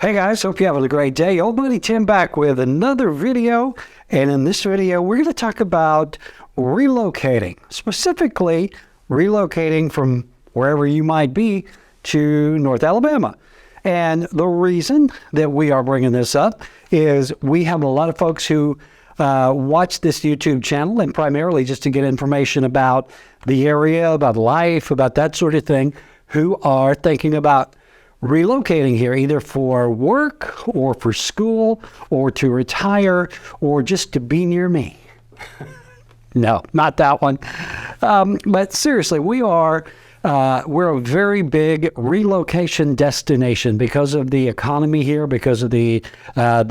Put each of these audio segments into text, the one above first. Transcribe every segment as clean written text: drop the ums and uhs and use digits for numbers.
Hey guys, hope you're having a great day. Old buddy Tim back with another video. And in this video, we're going to talk about relocating, specifically relocating from wherever you might be to North Alabama. And the reason that we are bringing this up is we have a lot of folks who watch this YouTube channel, and primarily just to get information about the area, about life, about that sort of thing, who are thinking about relocating here, either for work or for school or to retire or just to be near me. No, not that one. But seriously, we're a very big relocation destination because of the economy here, because of the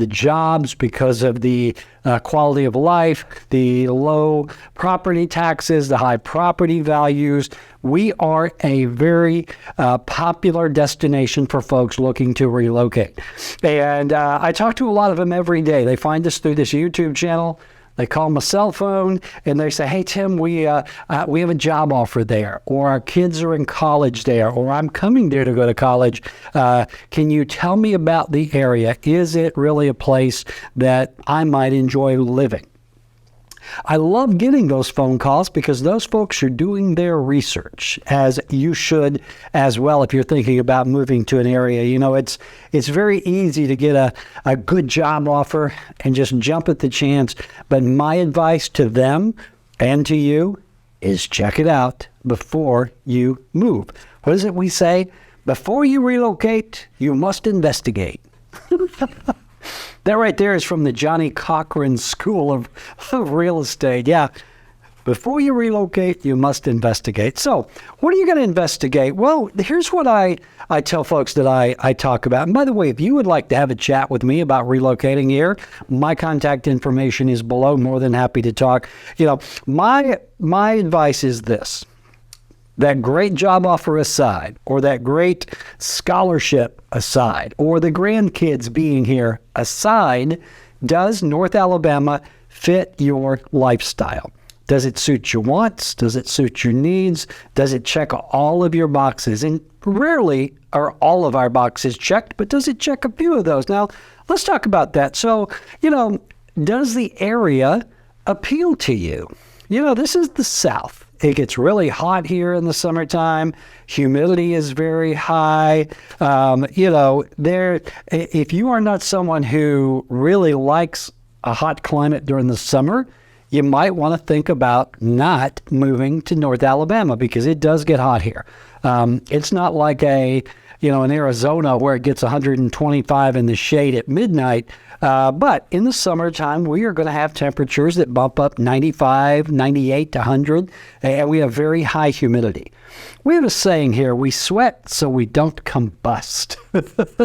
jobs, because of the quality of life, the low property taxes, the high property values. We are a very popular destination for folks looking to relocate. And I talk to a lot of them every day. They find us through this YouTube channel. They call my cell phone and they say, "Hey, Tim, we have a job offer there, or our kids are in college there, or I'm coming there to go to college. Can you tell me about the area? Is it really a place that I might enjoy living?" I love getting those phone calls because those folks are doing their research, as you should as well if you're thinking about moving to an area. You know, it's very easy to get a good job offer and just jump at the chance. But my advice to them and to you is check it out before you move. What is it we say? Before you relocate, you must investigate. That right there is from the Johnny Cochran School of Real Estate. Yeah. Before you relocate, you must investigate. So what are you going to investigate? Well, here's what I tell folks that I talk about. And by the way, if you would like to have a chat with me about relocating here, my contact information is below. More than happy to talk. You know, my advice is this. That great job offer aside, or that great scholarship aside, or the grandkids being here aside, does North Alabama fit your lifestyle? Does it suit your wants? Does it suit your needs? Does it check all of your boxes? And rarely are all of our boxes checked, but does it check a few of those? Now, let's talk about that. So, you know, does the area appeal to you? You know, this is the South. It gets really hot here in the summertime. Humidity is very high. You know, if you are not someone who really likes a hot climate during the summer, you might want to think about not moving to North Alabama because it does get hot here. It's not like in Arizona where it gets 125 in the shade at midnight. But in the summertime, we are going to have temperatures that bump up 95, 98 to 100, and we have very high humidity. We have a saying here, we sweat so we don't combust.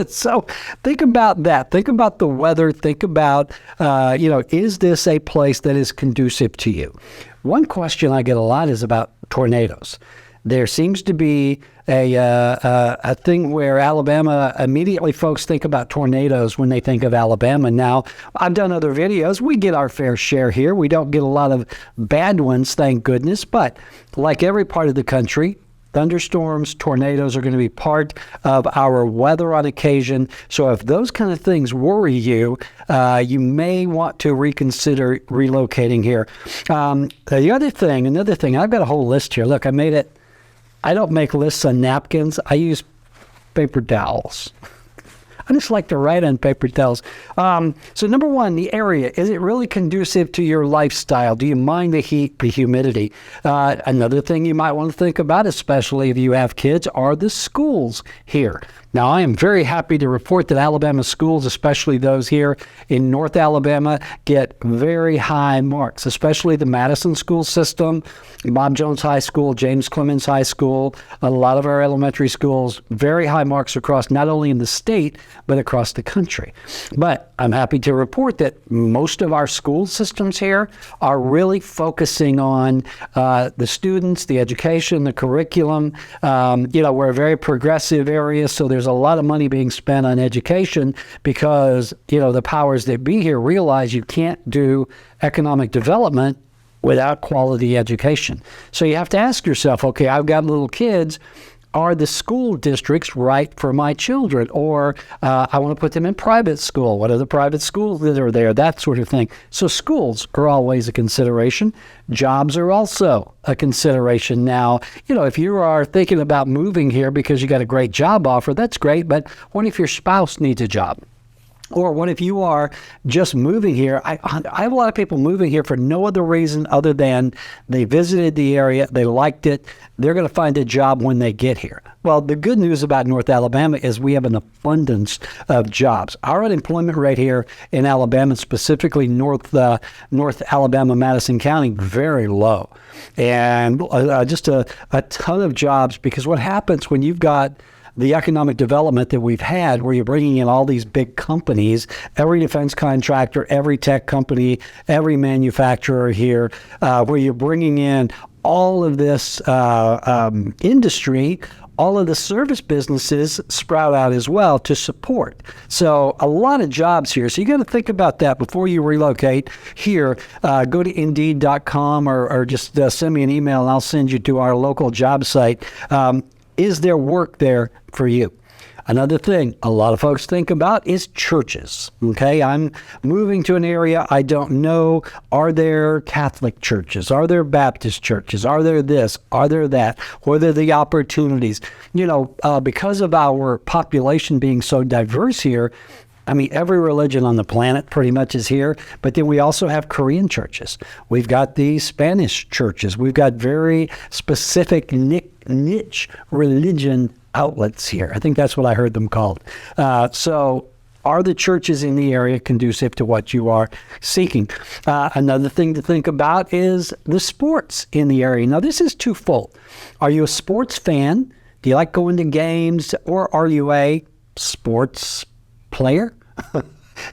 So think about that. Think about the weather. Think about, is this a place that is conducive to you? One question I get a lot is about tornadoes. There seems to be a thing where Alabama, immediately folks think about tornadoes when they think of Alabama. Now, I've done other videos. We get our fair share here. We don't get a lot of bad ones, thank goodness. But like every part of the country, thunderstorms, tornadoes are going to be part of our weather on occasion. So if those kind of things worry you, you may want to reconsider relocating here. Another thing, I've got a whole list here. Look, I made it. I don't make lists on napkins. I use paper towels. I just like to write on paper towels. So number one, the area. Is it really conducive to your lifestyle? Do you mind the heat, the humidity? Another thing you might want to think about, especially if you have kids, are the schools here. Now, I am very happy to report that Alabama schools, especially those here in North Alabama, get very high marks, especially the Madison school system, Bob Jones High School, James Clemens High School, a lot of our elementary schools, very high marks across not only in the state, but across the country. But I'm happy to report that most of our school systems here are really focusing on the students, the education, the curriculum. We're a very progressive area, so there's a lot of money being spent on education because, the powers that be here realize you can't do economic development without quality education. So you have to ask yourself, okay, I've got little kids. are the school districts right for my children? Or I want to put them in private school. What are the private schools that are there? That sort of thing. So schools are always a consideration. Jobs are also a consideration. Now, if you are thinking about moving here because you got a great job offer, that's great. But what if your spouse needs a job? Or what if you are just moving here? I have a lot of people moving here for no other reason other than they visited the area, they liked it, they're going to find a job when they get here. Well, the good news about North Alabama is we have an abundance of jobs. Our unemployment rate here in Alabama, specifically North Alabama, Madison County, very low. And just a ton of jobs, because what happens when you've got the economic development that we've had, where you're bringing in all these big companies, every defense contractor, every tech company, every manufacturer here, where you're bringing in all of this industry, all of the service businesses sprout out as well to support. So a lot of jobs here. So you got to think about that before you relocate here. Go to Indeed.com or just send me an email and I'll send you to our local job site. Is there work there for you? Another thing a lot of folks think about is churches. Okay, I'm moving to an area I don't know. Are there Catholic churches? Are there Baptist churches? Are there this? Are there that? What are the opportunities? Because of our population being so diverse here, every religion on the planet pretty much is here, but then we also have Korean churches. We've got the Spanish churches. We've got very specific niche religion outlets here. I think that's what I heard them called. So are the churches in the area conducive to what you are seeking? Another thing to think about is the sports in the area. Now, this is twofold. Are you a sports fan? Do you like going to games? Or are you a sports player?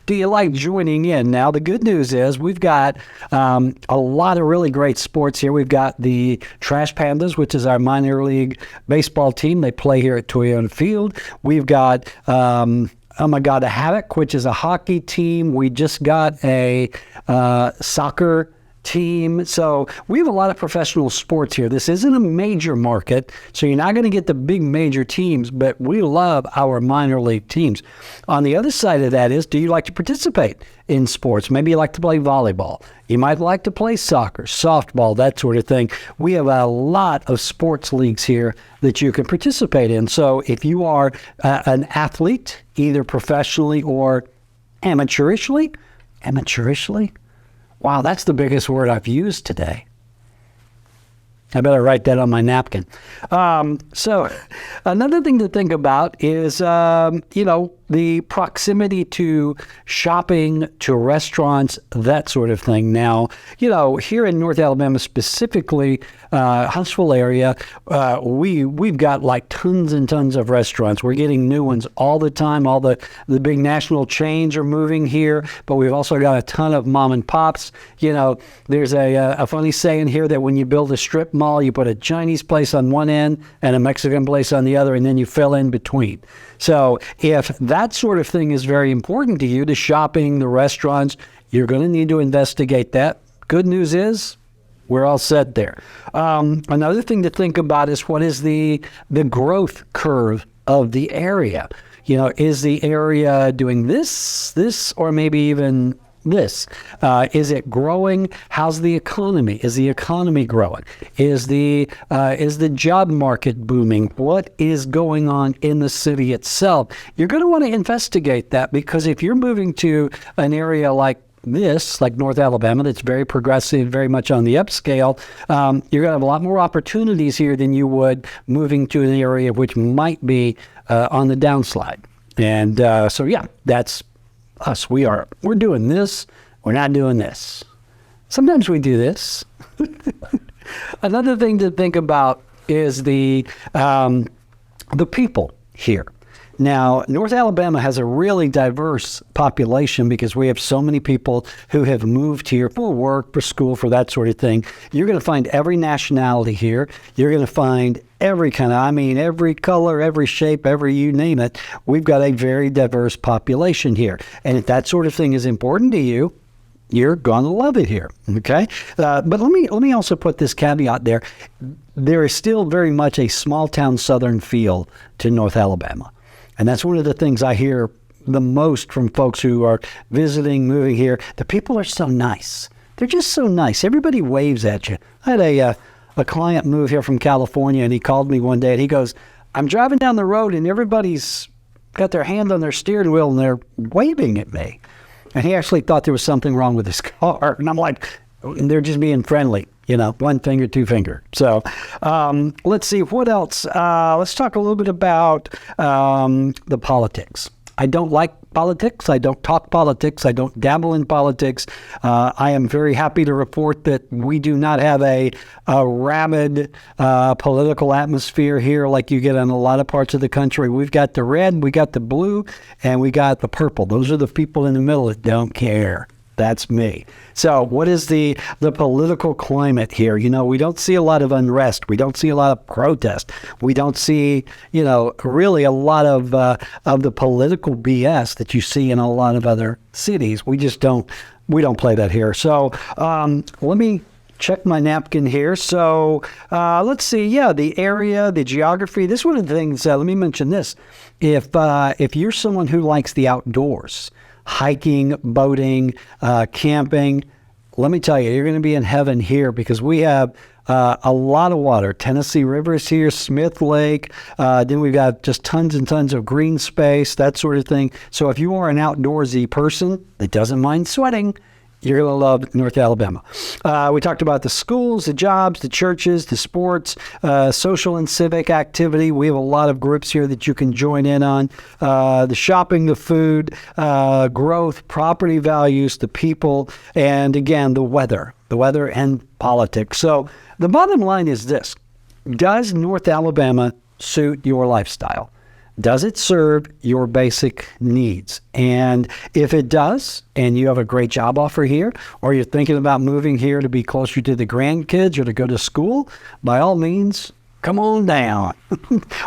Do you like joining in? Now, the good news is we've got a lot of really great sports here. We've got the Trash Pandas, which is our minor league baseball team. They play here at Toyota Field. We've got, the Havoc, which is a hockey team. We just got a soccer team. So we have a lot of professional sports here. This isn't a major market, so you're not going to get the big major teams, but we love our minor league teams. On the other side of that is, do you like to participate in sports? Maybe you like to play volleyball. You might like to play soccer, softball, that sort of thing. We have a lot of sports leagues here that you can participate in. So if you are an athlete, either professionally or amateurishly, wow, that's the biggest word I've used today. I better write that on my napkin. So another thing to think about is, the proximity to shopping, to restaurants, that sort of thing. Now, here in North Alabama, specifically Huntsville area, we've got like tons and tons of restaurants. We're getting new ones all the time. All the big national chains are moving here, but we've also got a ton of mom and pops. There's a funny saying here that when you build a strip mall, you put a Chinese place on one end and a Mexican place on the other, and then you fill in between. So if that sort of thing is very important to you, the shopping, the restaurants, you're going to need to investigate that. Good news is we're all set there. Another thing to think about is, what is the growth curve of the area? Is the area doing this, or maybe even this? Is it growing? How's the economy? Is the economy growing? Is the job market booming? What is going on in the city itself? You're going to want to investigate that, because if you're moving to an area like North Alabama, that's very progressive, very much on the upscale, you're going to have a lot more opportunities here than you would moving to an area which might be on the downslide. And so, yeah, that's us. We're doing this. We're not doing this. Sometimes we do this. Another thing to think about is the people here. Now, North Alabama has a really diverse population because we have so many people who have moved here for work, for school, for that sort of thing. You're going to find every nationality here. You're going to find every kind of, every color, every shape, you name it. We've got a very diverse population here. And if that sort of thing is important to you, you're going to love it here. Okay. But let me also put this caveat there. There is still very much a small town southern feel to North Alabama. And that's one of the things I hear the most from folks who are visiting, moving here. The people are so nice. They're just so nice. Everybody waves at you. I had a client move here from California, and he called me one day, and he goes, I'm driving down the road, and everybody's got their hand on their steering wheel, and they're waving at me. And he actually thought there was something wrong with his car. And I'm like, they're just being friendly, one finger, two finger. So let's see, what else? Let's talk a little bit about the politics. I don't like politics. I don't talk politics. I don't dabble in politics. I am very happy to report that we do not have a rabid political atmosphere here like you get in a lot of parts of the country. We've got the red, we got the blue, and we got the purple. Those are the people in the middle that don't care. That's me. So what is the political climate here? We don't see a lot of unrest. We don't see a lot of protest. We don't see, really a lot of the political BS that you see in a lot of other cities. We don't play that here. So let me check my napkin here. So let's see. Yeah, the area, the geography. This is one of the things, let me mention this. If you're someone who likes the outdoors, hiking, boating, camping, let me tell you, you're going to be in heaven here because we have a lot of water. Tennessee River is here, Smith Lake. Then we've got just tons and tons of green space, that sort of thing. So if you are an outdoorsy person that doesn't mind sweating, you're going to love North Alabama. We talked about the schools, the jobs, the churches, the sports, social and civic activity. We have a lot of groups here that you can join in on. The shopping, the food, growth, property values, the people, and again, the weather and politics. So the bottom line is this. Does North Alabama suit your lifestyle? Does it serve your basic needs? And if it does, and you have a great job offer here, or you're thinking about moving here to be closer to the grandkids or to go to school, by all means, come on down.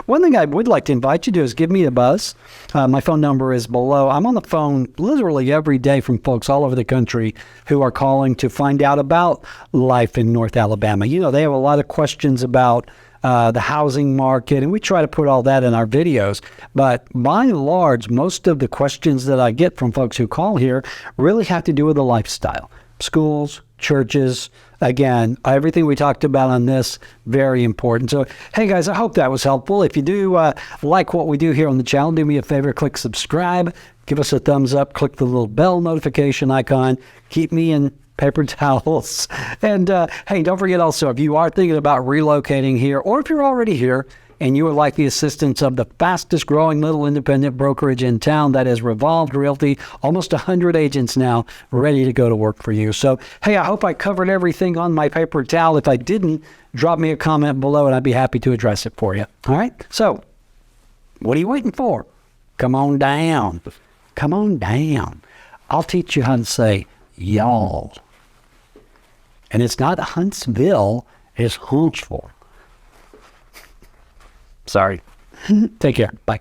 One thing I would like to invite you to is give me a buzz. My phone number is below. I'm on the phone literally every day from folks all over the country who are calling to find out about life in North Alabama. They have a lot of questions about the housing market, and we try to put all that in our videos. But by and large, most of the questions that I get from folks who call here really have to do with the lifestyle. Schools, churches, again, everything we talked about on this, very important. So, hey guys, I hope that was helpful. If you do like what we do here on the channel, do me a favor, click subscribe, give us a thumbs up, click the little bell notification icon, keep me in paper towels. And hey, don't forget also, if you are thinking about relocating here, or if you're already here and you would like the assistance of the fastest growing little independent brokerage in town, that is Revolved Realty, almost 100 agents now ready to go to work for you. So, hey, I hope I covered everything on my paper towel. If I didn't, drop me a comment below and I'd be happy to address it for you. All right. So what are you waiting for? Come on down. Come on down. I'll teach you how to say y'all. And it's not Huntsville, it's Huntsville. Sorry. Take care. Bye.